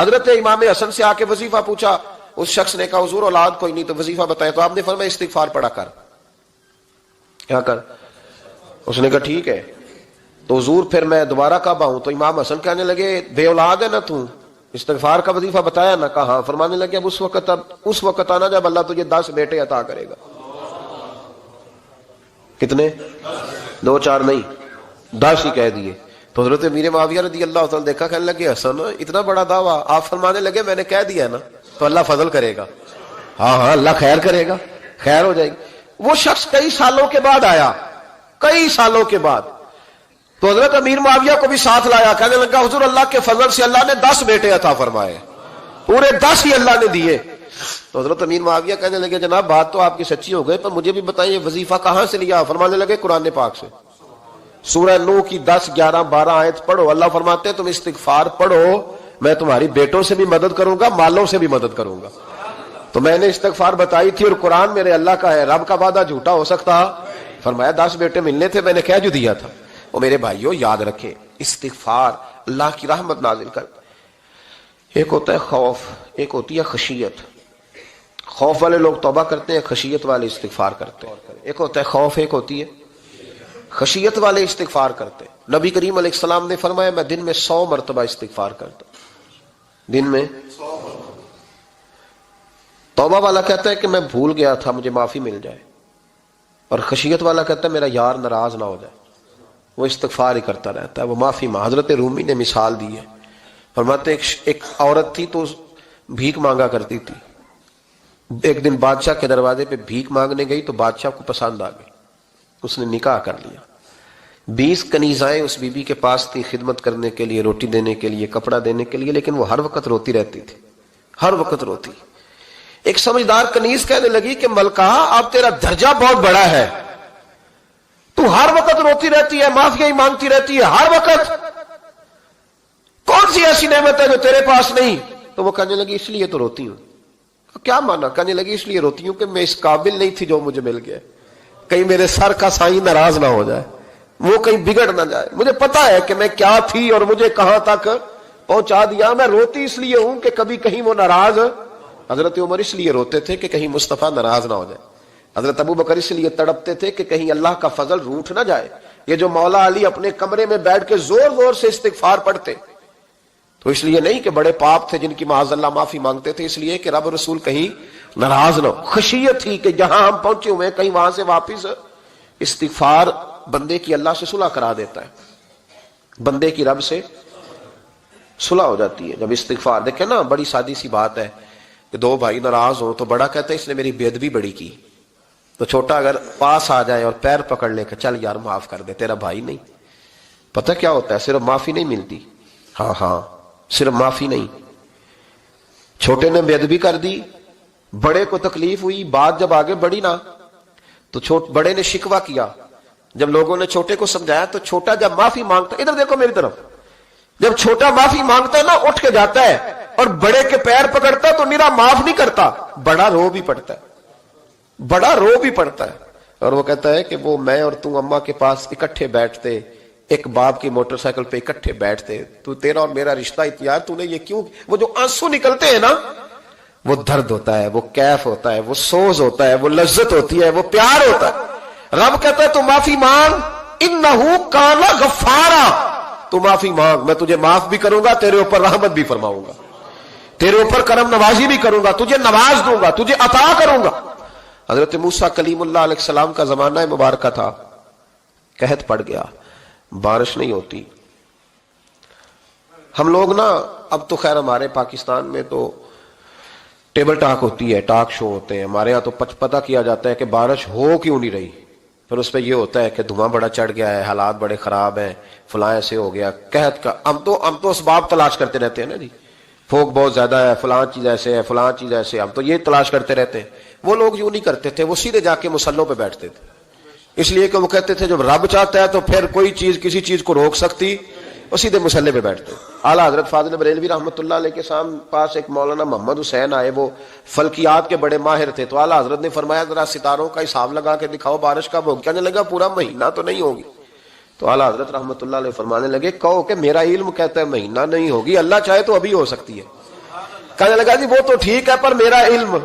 حضرت امام حسن سے آ کے وظیفہ پوچھا، اس شخص نے کہا حضور اولاد کوئی نہیں تو وظیفہ بتایا، تو آپ نے فرمایا استغفار پڑھا کر، کیا کر؟ اس نے کہا ٹھیک ہے۔ تو حضور پھر میں دوبارہ کب آؤں؟ تو امام حسن کہنے لگے بے اولاد ہے نا تو، استغفار کا وظیفہ بتایا نا؟ کہا ہاں۔ فرمانے لگے اب اس وقت آنا جب اللہ تجھے 10 بیٹے عطا کرے گا۔ کتنے؟ 2 4 نہیں، 10 ہی کہہ دیے۔ تو حضرت امیر معاویہ رضی اللہ تعالیٰ دیکھا، کہنے لگے حسن اتنا بڑا دعویٰ؟ آپ فرمانے لگے میں نے کہہ دیا نا تو اللہ فضل کرے گا۔ ہاں ہاں اللہ خیر کرے گا، خیر ہو جائے گی۔ وہ شخص کئی سالوں کے بعد آیا، کئی سالوں کے بعد، تو حضرت امیر معاویہ کو بھی ساتھ لایا، کہنے لگا حضور اللہ کے فضل سے اللہ نے 10 بیٹے عطا فرمائے، پورے 10 ہی اللہ نے دیے۔ تو حضرت امیر معاویہ کہنے لگے جناب بات تو آپ کی سچی ہو گئی، پر مجھے بھی بتائیے وظیفہ کہاں سے لیا؟ فرمانے لگے قرآن پاک سے، سورہ نوح کی 10 11 12 آیت پڑھو۔ اللہ فرماتے ہیں تم استغفار پڑھو، میں تمہاری بیٹوں سے بھی مدد کروں گا، مالوں سے بھی مدد کروں گا۔ تو میں نے استغفار بتائی تھی، اور قرآن میرے اللہ کا ہے، رب کا وعدہ جھوٹا ہو سکتا؟ فرمایا 10 بیٹے ملنے تھے، میں نے کہہ جو دیا تھا۔ وہ میرے بھائیوں یاد رکھیں، استغفار اللہ کی رحمت نازل کر۔ ایک ہوتا ہے خوف، ایک ہوتی ہے خشیت۔ خوف والے لوگ توبہ کرتے ہیں، خشیت والے استغفار کرتے ہیں۔ ایک ہوتا ہے خوف، ایک ہوتی ہے خشیت والے استغفار کرتے ہیں۔ نبی کریم علیہ السلام نے فرمایا میں دن میں 100 مرتبہ استغفار کرتا ہوں، دن میں 100 مرتبہ۔ توبہ والا کہتا ہے کہ میں بھول گیا تھا، مجھے معافی مل جائے، اور خشیت والا کہتا ہے میرا یار ناراض نہ ہو جائے، وہ استغفار ہی کرتا رہتا ہے، وہ معافی حضرت رومی نے مثال دی ہے، فرماتے ایک عورت تھی تو بھیک مانگا کرتی تھی، ایک دن بادشاہ کے دروازے پہ بھیک مانگنے گئی تو بادشاہ کو پسند آ گئی، اس نے نکاح کر لیا۔ 20 کنیزائیں اس بی بی کے پاس تھی خدمت کرنے کے لیے، روٹی دینے کے لیے، کپڑا دینے کے لیے، لیکن وہ ہر وقت روتی رہتی تھی، ہر وقت روتی۔ ایک سمجھدار کنیز کہنے لگی کہ ملکہ اب تیرا درجہ بہت بڑا ہے، تو ہر وقت روتی رہتی ہے، معافی ہی مانگتی رہتی ہے ہر وقت، کون سی ایسی نعمت ہے جو تیرے پاس نہیں؟ تو وہ کہنے لگی اس لیے تو روتی ہوں۔ کیا مانا؟ کہنے لگی اس لیے روتی ہوں کہ میں اس قابل نہیں تھی جو مجھے مل گیا، کہیں میرے سر کا سائیں ناراض نہ ہو جائے، وہ کہیں بگڑ نہ جائے، مجھے پتا ہے کہ میں کیا تھی اور مجھے کہاں تک پہنچا دیا، میں روتی اس لیے ہوں کہ کبھی کہیں وہ ناراض۔ حضرت عمر اس لیے روتے تھے کہ کہیں مصطفیٰ ناراض نہ ہو جائے، حضرت ابو بکر اس لیے تڑپتے تھے کہ کہیں اللہ کا فضل روٹھ نہ جائے۔ یہ جو مولا علی اپنے کمرے میں بیٹھ کے زور زور سے استغفار پڑھتے، تو اس لیے نہیں کہ بڑے پاپ تھے جن کی معاذ اللہ معافی مانگتے تھے، اس لیے کہ رب رسول کہیں ناراض نہ ہو۔ خشیت تھی کہ جہاں ہم پہنچے ہوئے کہیں وہاں سے واپس۔ استغفار بندے کی اللہ سے صلح کرا دیتا ہے، بندے کی رب سے صلح ہو جاتی ہے جب استغفار۔ دیکھیں نا بڑی سادی سی بات ہے کہ 2 بھائی ناراض ہوں تو بڑا کہتا ہے اس نے میری بے ادبی بڑی کی، تو چھوٹا اگر پاس آ جائے اور پیر پکڑ لے کہ چل یار معاف کر دے، تیرا بھائی نہیں۔ پتہ کیا ہوتا ہے؟ صرف معافی نہیں ملتی، ہاں صرف معافی نہیں، چھوٹے نے بے ادبی کر دی، بڑے کو تکلیف ہوئی، بات جب آگے بڑھی نا تو بڑے نے شکوہ کیا، جب لوگوں نے چھوٹے کو سمجھایا تو چھوٹا جب معافی مانگتا، ادھر دیکھو میری طرف، جب چھوٹا معافی مانگتا ہے نا اٹھ کے جاتا ہے اور بڑے کے پیر پکڑتا ہے تو میرا معاف نہیں کرتا، بڑا رو بھی پڑتا ہے، بڑا رو بھی پڑتا ہے، اور وہ کہتا ہے کہ وہ میں اور تم اماں کے پاس اکٹھے بیٹھتے، ایک باپ کی موٹر سائیکل پہ اکٹھے بیٹھتے، تو تیرا اور میرا رشتہ یار تو نے یہ کیوں؟ وہ جو آنسو نکلتے ہیں نا وہ درد ہوتا ہے، وہ کیف ہوتا ہے، وہ سوز ہوتا ہے، وہ لذت ہوتی ہے، وہ پیار ہوتا ہے۔ رب کہتا ہے تو معافی مانگ، انہو کان غفارا، تو معافی مانگ، میں تجھے معاف بھی کروں گا، تیرے اوپر رحمت بھی فرماؤں گا، تیرے اوپر کرم نوازی بھی کروں گا، تجھے نواز دوں گا، تجھے عطا کروں گا۔ حضرت موسیٰ کلیم اللہ علیہ السلام کا زمانہ مبارکہ تھا، قحط پڑ گیا، بارش نہیں ہوتی۔ ہم لوگ نا اب تو خیر ہمارے پاکستان میں تو ٹیبل ٹاک ہوتی ہے، ٹاک شو ہوتے ہیں، ہمارے ہاں تو پتہ کیا جاتا ہے کہ بارش ہو کیوں نہیں رہی، پھر اس پہ یہ ہوتا ہے کہ دھواں بڑا چڑھ گیا ہے، حالات بڑے خراب ہیں، فلاں ایسے ہو گیا قحط کا۔ ہم تو اسباب تلاش کرتے رہتے ہیں نا جی، پھوک بہت زیادہ ہے، فلاں چیز ایسے ہے، فلاں چیز ایسے، ہم تو یہ تلاش کرتے رہتے ہیں۔ وہ لوگ یوں نہیں کرتے تھے، وہ سیدھے جا کے مسلوں پہ بیٹھتے تھے، اس لیے کہ وہ کہتے تھے جب رب چاہتا ہے تو پھر کوئی چیز کسی چیز کو روک سکتی، وہ سیدھے مسلے پہ بیٹھتے۔ اعلیٰ حضرت فاضل بریلوی رحمۃ اللہ علیہ کے پاس ایک مولانا محمد حسین آئے، وہ فلکیات کے بڑے ماہر تھے، تو اعلیٰ حضرت نے فرمایا ذرا ستاروں کا حساب لگا کے دکھاؤ بارش کب ہوگی؟ کہنے لگا پورا مہینہ تو نہیں ہوگی۔ تو اعلیٰ حضرت رحمۃ اللہ علیہ فرمانے لگے کہو کہ میرا علم کہتا ہے مہینہ نہیں ہوگی، اللہ چاہے تو ابھی ہو سکتی ہے۔ کہنے لگا جی وہ تو ٹھیک ہے پر میرا علم،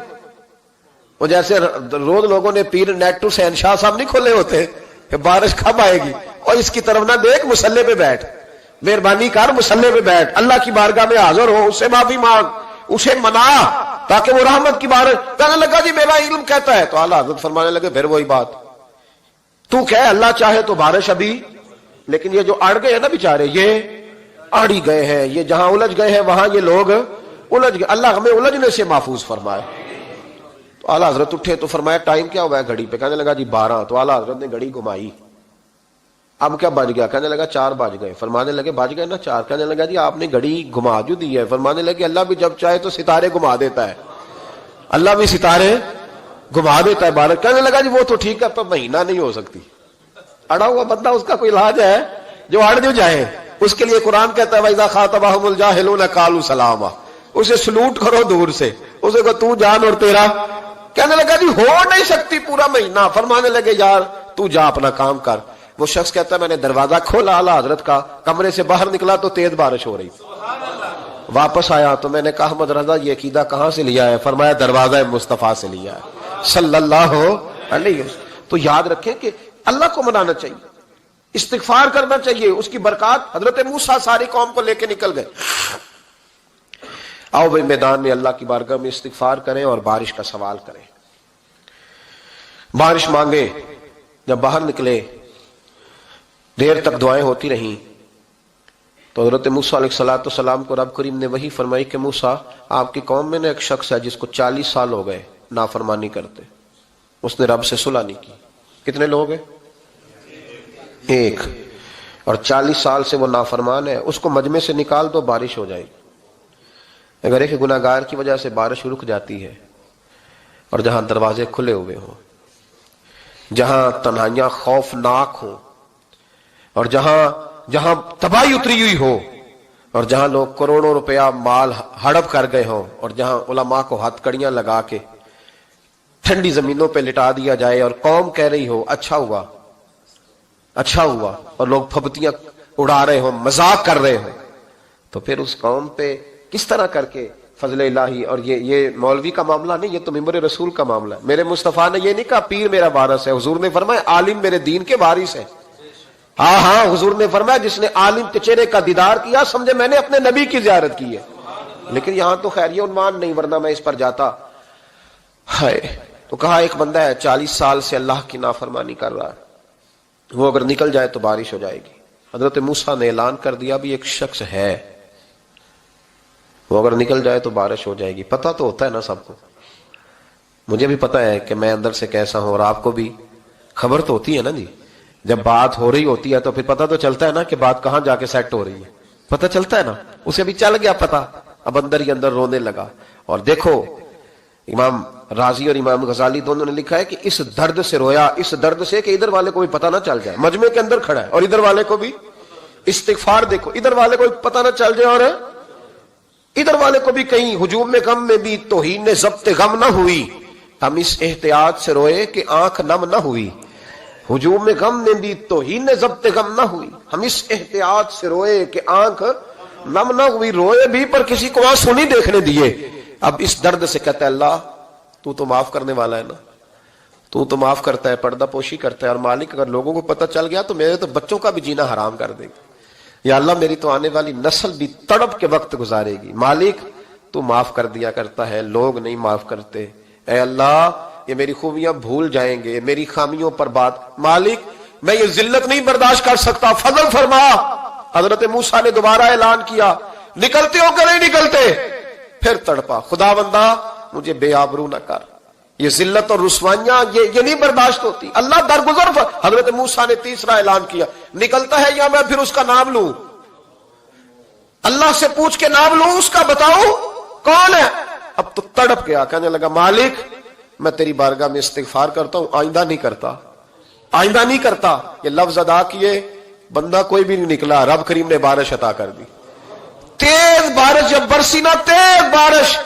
وہ جیسے روز لوگوں نے پیر نیٹ ٹو شہنشاہ صاحب نہیں کھولے ہوتے کہ بارش کب آئے گی، اور اس کی طرف نہ دیکھ، مصلے پہ بیٹھ، مہربانی کر مصلے پہ بیٹھ، اللہ کی بارگاہ میں حاضر ہو، اس سے معافی مانگ، اسے منا تاکہ وہ رحمت کی بارش۔ کہنے لگا جی میرا علم کہتا ہے، تو اعلیٰ حضرت فرمانے لگے پھر وہی بات، تو کہہ اللہ چاہے تو بارش ابھی، لیکن یہ جو اڑ گئے ہیں نا بیچارے، یہ اڑ ہی گئے ہیں، یہ جہاں الجھ گئے ہیں وہاں یہ لوگ الجھ گئے، اللہ ہمیں الجھنے سے محفوظ فرمائے۔ تو اعلیٰ حضرت اٹھے تو فرمایا ٹائم کیا ہوا ہے گھڑی پہ؟ کہنے لگا جی 12۔ تو اعلیٰ حضرت نے گھڑی گھمائی، اب کیا بج گیا؟ کہنے لگا 4 بج گئے۔ فرمانے لگے بج گئے نا 4؟ کہنے لگا جی آپ نے گھڑی گھما جو دی ہے۔ فرمانے لگے اللہ بھی جب چاہے تو ستارے گھما دیتا ہے، اللہ بھی ستارے گھما دیتا ہے بارش۔ کہنے لگا جی وہ تو ٹھیک ہے پر مہینہ نہیں ہو سکتی، اڑا ہوا بندہ اس کا کوئی علاج ہے جو اڑ جو جائے؟ اس کے لیے قرآن کہتا ہے وَإِذَا خَاطَبَهُمُ الْجَاهِلُونَ قَالُوا سَلَامًا، اسے سلوٹ کرو دور سے، اسے کہو تو جان اور تیرا۔ کہنے لگا جی ہو نہیں سکتی پورا مہینہ۔ فرمانے لگے یار تو جا اپنا کام کر۔ وہ شخص کہتا ہے میں نے دروازہ کھولا اعلیٰ حضرت کا، کمرے سے باہر نکلا تو تیز بارش ہو رہی، واپس آیا تو میں نے کہا احمد رضا یہ عقیدہ کہاں سے لیا ہے؟ فرمایا دروازہ مصطفیٰ سے لیا ہے صلی اللہ علیہ وسلم۔ تو یاد رکھیں کہ اللہ کو منانا چاہیے، استغفار کرنا چاہیے، اس کی برکات۔ حضرت موسیٰ ساری قوم کو لے کے نکل گئے۔ آؤ بھائی میدان میں اللہ کی بارگاہ میں استغفار کریں اور بارش کا سوال کریں، بارش مانگے۔ جب باہر نکلے دیر تک دعائیں ہوتی رہیں تو حضرت موسیٰ علیہ السلام کو رب کریم نے وحی فرمائی کہ موسیٰ آپ کی قوم میں نے ایک شخص ہے جس کو 40 سال ہو گئے نافرمانی کرتے، اس نے رب سے صلح نہیں کی۔ کتنے لوگ ہیں؟ ایک، اور 40 سال سے وہ نافرمان ہے، اس کو مجمع سے نکال دو بارش ہو جائے گی۔ اگر ایک گناہ گار کی وجہ سے بارش رک جاتی ہے اور جہاں دروازے کھلے ہوئے ہوں، جہاں تنہائیاں خوفناک ہوں، اور جہاں تباہی اتری ہوئی ہو، اور جہاں لوگ کروڑوں روپیہ مال ہڑپ کر گئے ہوں، اور جہاں علماء کو ہتھ کڑیاں لگا کے ٹھنڈی زمینوں پہ لٹا دیا جائے اور قوم کہہ رہی ہو اچھا ہوا اچھا ہوا، اور لوگ پھبتیاں اڑا رہے ہوں، مذاق کر رہے ہوں، تو پھر اس قوم پہ کس طرح کر کے فضل الہی۔ اور یہ مولوی کا معاملہ نہیں، یہ تو ممبر رسول کا معاملہ ہے۔ میرے مصطفیٰ نے یہ نہیں کہا پیر میرا وارث ہے، حضور نے فرمایا عالم میرے دین کے وارث ہے۔ ہاں حضور نے فرمایا جس نے عالم کے چہرے کا دیدار کیا سمجھے میں نے اپنے نبی کی زیارت کی ہے۔ لیکن یہاں تو خیر یہ عنوان نہیں، ورنہ میں اس پر جاتا ہے۔ تو کہا ایک بندہ ہے 40 سال سے اللہ کی نافرمانی کر رہا ہے، وہ اگر نکل جائے تو بارش ہو جائے گی۔ حضرت موسیٰ نے اعلان کر دیا بھی ایک شخص ہے، وہ اگر نکل جائے تو بارش ہو جائے گی۔ پتہ تو ہوتا ہے نا سب کو، مجھے بھی پتہ ہے کہ میں اندر سے کیسا ہوں، اور آپ کو بھی خبر تو ہوتی ہے نا جی۔ جب بات ہو رہی ہوتی ہے تو پھر پتہ تو چلتا ہے نا کہ بات کہاں جا کے سیٹ ہو رہی ہے، پتہ چلتا ہے نا۔ اسے بھی چل گیا پتہ، اب اندر ہی اندر رونے لگا۔ اور دیکھو امام رازی اور امام غزالی دونوں نے لکھا ہے کہ اس درد سے رویا، اس درد سے کہ ادھر والے کو بھی پتہ نہ چل جائے، مجمع کے اندر کھڑا ہے اور ادھر والے کو بھی استغفار، دیکھو ادھر والے کو بھی پتہ نہ چل جائے اور ادھر والے کو بھی کہیں ہجوم میں غم میں بھی توہین ضبط غم نہ ہوئی۔ ہم اس احتیاط سے روئے کہ آنکھ نم نہ ہوئی، ہجوم میں غم میں بھی توہین ضبط غم نہ ہوئی۔ ہم اس احتیاط سے روئے کہ آنکھ نم نہ ہوئی، روئے بھی پر کسی کو آنسو نہیں دیکھنے دیے۔ اب اس درد سے کہتا ہے اللہ تو معاف کرنے والا ہے نا، تو معاف کرتا ہے، پردہ پوشی کرتا ہے، اور مالک اگر لوگوں کو پتہ چل گیا تو میرے تو بچوں کا بھی جینا حرام کر دے گا، یا اللہ میری تو آنے والی نسل بھی تڑپ کے وقت گزارے گی۔ مالک تو معاف کر دیا کرتا ہے، لوگ نہیں معاف کرتے، اے اللہ یہ میری خوبیاں بھول جائیں گے، میری خامیوں پر بات، مالک میں یہ ذلت نہیں برداشت کر سکتا، فضل فرما۔ حضرت موسیٰ نے دوبارہ اعلان کیا نکلتے ہو کہ نہیں نکلتے؟ پھر تڑپا خدا بندہ مجھے بے آبرو نہ کر، یہ ذلت اور رسوائیاں یہ نہیں برداشت ہوتی، اللہ درگزر۔ حضرت موسیٰ نے تیسرا اعلان کیا نکلتا ہے یا میں پھر اس کا نام لوں، اللہ سے پوچھ کے نام لوں اس کا، بتاؤ کون ہے؟ اب تو تڑپ گیا، کہنے لگا مالک میں تیری بارگاہ میں استغفار کرتا ہوں، آئندہ نہیں کرتا، آئندہ نہیں کرتا۔ یہ لفظ ادا کیے، بندہ کوئی بھی نہیں نکلا، رب کریم نے بارش عطا کر دی، تیز بارش جب برسی نا، تیز بارش،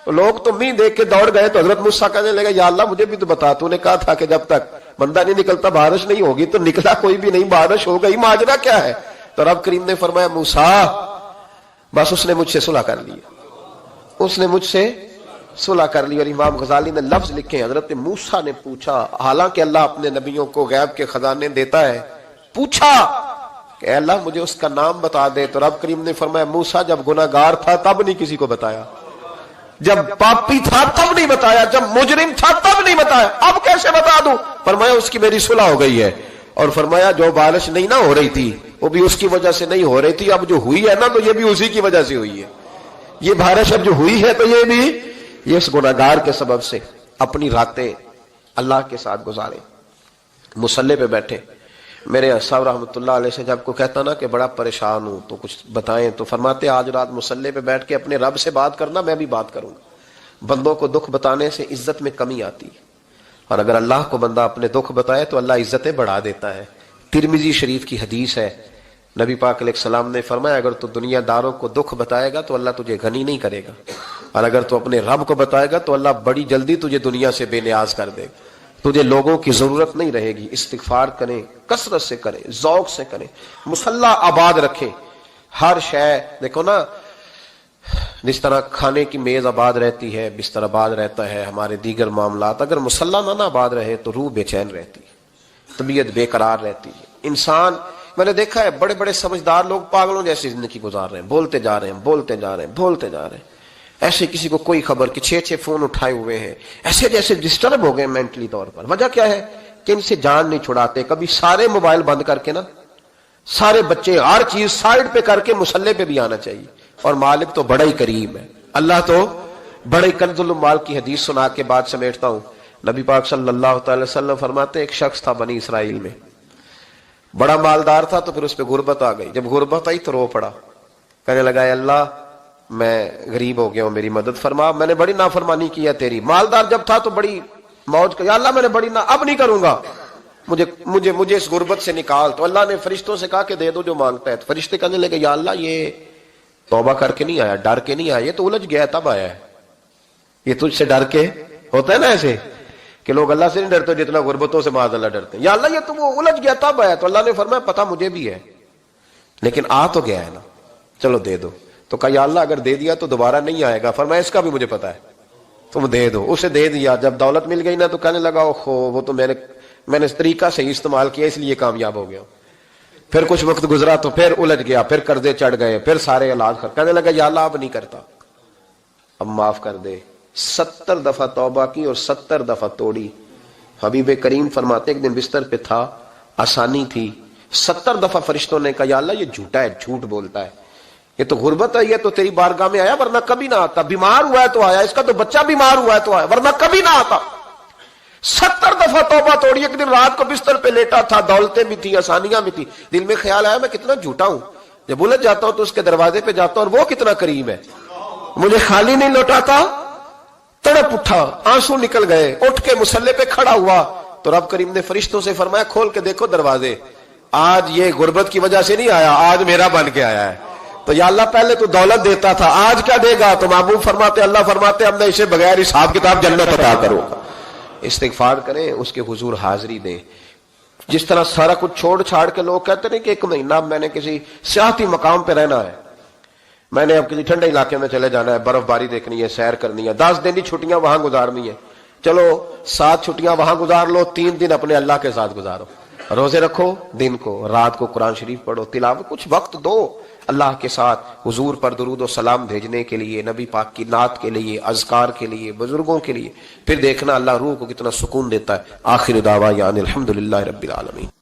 تو لوگ تو مین دیکھ کے دوڑ گئے۔ تو حضرت موسیٰ کہنے لگا یا اللہ مجھے بھی تو بتا، تو نے کہا تھا کہ جب تک بندہ نہیں نکلتا بارش نہیں ہوگی، تو نکلا کوئی بھی نہیں، بارش ہو گئی، ماجرا کیا ہے؟ تو رب کریم نے فرمایا موسیٰ بس اس نے مجھ سے صلح کر لی، اس نے مجھ سے صلح کر لی. اور امام غزالی نے لفظ لکھے, حضرت موسیٰ نے پوچھا, حالانکہ اللہ اپنے نبیوں کو غیب کے خزانے دیتا ہے, پوچھا کہ اے اللہ مجھے اس کا نام بتا دے. تو رب کریم نے فرمایا موسیٰ جب گناہگار تھا تب نہیں کسی کو بتایا, جب پاپی تھا تب نہیں بتایا, جب مجرم تھا تب نہیں بتایا, اب کیسے بتا دوں؟ فرمایا اس کی میری صلح ہو گئی ہے. اور فرمایا جو بارش نہیں نہ ہو رہی تھی وہ بھی اس کی وجہ سے نہیں ہو رہی تھی, اب جو ہوئی ہے نا تو یہ بھی اسی کی وجہ سے ہوئی ہے. یہ بارش اب جو ہوئی ہے تو یہ بھی یہ اس گناہگار کے سبب سے. اپنی راتیں اللہ کے ساتھ گزارے, مصلی پہ بیٹھے. میرے صاحب رحمۃ اللہ علیہ سے جب کو کہتا نا کہ بڑا پریشان ہوں تو کچھ بتائیں, تو فرماتے آج رات مصلی پہ بیٹھ کے اپنے رب سے بات کرنا, میں بھی بات کروں گا. بندوں کو دکھ بتانے سے عزت میں کمی آتی ہے, اور اگر اللہ کو بندہ اپنے دکھ بتائے تو اللہ عزتیں بڑھا دیتا ہے. ترمذی شریف کی حدیث ہے, نبی پاک علیہ السلام نے فرمایا اگر تو دنیا داروں کو دکھ بتائے گا تو اللہ تجھے غنی نہیں کرے گا, اور اگر تو اپنے رب کو بتائے گا تو اللہ بڑی جلدی تجھے دنیا سے بے نیاز کر دے گا. تجھے لوگوں کی ضرورت نہیں رہے گی. استغفار کریں, کثرت سے کریں, ذوق سے کریں, مصلی آباد رکھیں. ہر شے دیکھو نا, جس طرح کھانے کی میز آباد رہتی ہے, بستر آباد رہتا ہے, ہمارے دیگر معاملات, اگر مصلی نہ آباد رہے تو روح بے چین رہتی ہے, طبیعت بے قرار رہتی ہے. انسان, میں نے دیکھا ہے بڑے بڑے سمجھدار لوگ پاگلوں جیسی زندگی گزار رہے ہیں, بولتے جا رہے ہیں, بولتے جا رہے ہیں, بولتے جا رہے ہیں, ایسے کسی کو کوئی خبر کہ 6 فون اٹھائے ہوئے ہیں, ایسے جیسے ڈسٹرب ہو گئے مینٹلی طور پر. وجہ کیا ہے کہ ان سے جان نہیں چھڑاتے. کبھی سارے موبائل بند کر کے نا, سارے بچے ہر چیز سائڈ پہ کر کے مصلی پہ بھی آنا چاہیے. اور مالک تو بڑا ہی کریم ہے, اللہ تو بڑا ہی کنز المال کی حدیث سنا کے بعد سمیٹتا ہوں. نبی پاک صلی اللہ تعالی وسلم فرماتے ایک شخص تھا بنی اسرائیل میں, بڑا مالدار تھا, تو پھر اس پہ غربت آ گئی. جب غربت آئی تو رو پڑا, کہنے لگا اے اللہ میں غریب ہو گیا ہوں, میری مدد فرما, میں نے بڑی نافرمانی کی ہے تیری. مالدار جب تھا تو بڑی موج کر, یا اللہ میں نے بڑی اب نہیں کروں گا, مجھے اس غربت سے نکال. تو اللہ نے فرشتوں سے کہا کہ دے دو جو مانگتا ہے. تو فرشتے کہنے لگے یا اللہ یہ توبہ کر کے نہیں آیا, ڈر کے نہیں آیا, یہ تو الجھ گیا تب آیا ہے. یہ تجھ سے ڈر کے ہوتا ہے نا ایسے کہ لوگ اللہ سے نہیں ڈرتے جتنا غربتوں سے معاذ اللہ ڈرتے ہیں. یا اللہ یہ تو وہ الجھ گیا تب آیا. تو اللہ نے فرمایا پتہ مجھے بھی ہے, لیکن آ تو گیا ہے نا, چلو دے دو. تو کہا یا اللہ اگر دے دیا تو دوبارہ نہیں آئے گا. فرمایا اس کا بھی مجھے پتا ہے, تم دے دو. اسے دے دیا. جب دولت مل گئی نا تو کہنے لگا اوہو وہ تو میں نے اس طریقہ سے استعمال کیا اس لیے کامیاب ہو گیا. پھر کچھ وقت گزرا تو پھر الجھ گیا, پھر قرضے چڑھ گئے, پھر سارے علاج کر, کہنے لگا یا اللہ اب نہیں کرتا, اب معاف کر دے. 70 دفعہ توبہ کی اور 70 دفعہ توڑی. حبیب کریم فرماتے ایک دن بستر پہ تھا, آسانی تھی, 70 دفعہ فرشتوں نے کہا یا اللہ یہ جھوٹا ہے, جھوٹ بولتا ہے, یہ تو غربت ہے, یہ تو تیری بارگاہ میں آیا ورنہ کبھی نہ آتا, بیمار ہوا ہے تو آیا, اس کا تو بچہ بیمار ہوا ہے تو آیا ورنہ کبھی نہ آتا. 70 دفعہ توبہ توڑی. ایک دن رات کو بستر پہ لیٹا تھا, دولتیں بھی تھی, آسانیاں بھی تھی, دل میں خیال آیا میں کتنا جھوٹا ہوں, جب الجھ جاتا ہوں تو اس کے دروازے پہ جاتا ہوں اور وہ کتنا کریم ہے, مجھے خالی نہیں لوٹاتا. تڑپ اٹھا, آنسو نکل گئے, اٹھ کے مصلی پہ کھڑا ہوا تو رب کریم نے فرشتوں سے فرمایا کھول کے دیکھو دروازے, آج یہ غربت کی وجہ سے نہیں آیا, آج میرا بن کے آیا ہے. تو یا اللہ پہلے تو دولت دیتا تھا, آج کیا دے گا؟ تو محبوب فرماتے اللہ فرماتے اب میں اسے بغیر حساب کتاب جنت عطا کروں گا. استغفار کریں, اس کے حضور حاضری دیں. جس طرح سارا کچھ چھوڑ چھاڑ کے لوگ کہتے ہیں کہ 1 مہینہ میں نے کسی سیاحتی مقام پہ رہنا ہے, میں نے اب کسی ٹھنڈے علاقے میں چلے جانا ہے, برف باری دیکھنی ہے, سیر کرنی ہے, 10 دن کی چھٹیاں وہاں گزارنی ہے. چلو 7 چھٹیاں وہاں گزار لو, 3 دن اپنے اللہ کے ساتھ گزارو, روزے رکھو, دن کو رات کو قرآن شریف پڑھو, تلاوت, کچھ وقت دو اللہ کے ساتھ. حضور پر درود و سلام بھیجنے کے لیے, نبی پاک کی نعت کے لیے, اذکار کے لیے, بزرگوں کے لیے, پھر دیکھنا اللہ روح کو کتنا سکون دیتا ہے. آخر دعوانا الحمدللہ رب العالمین.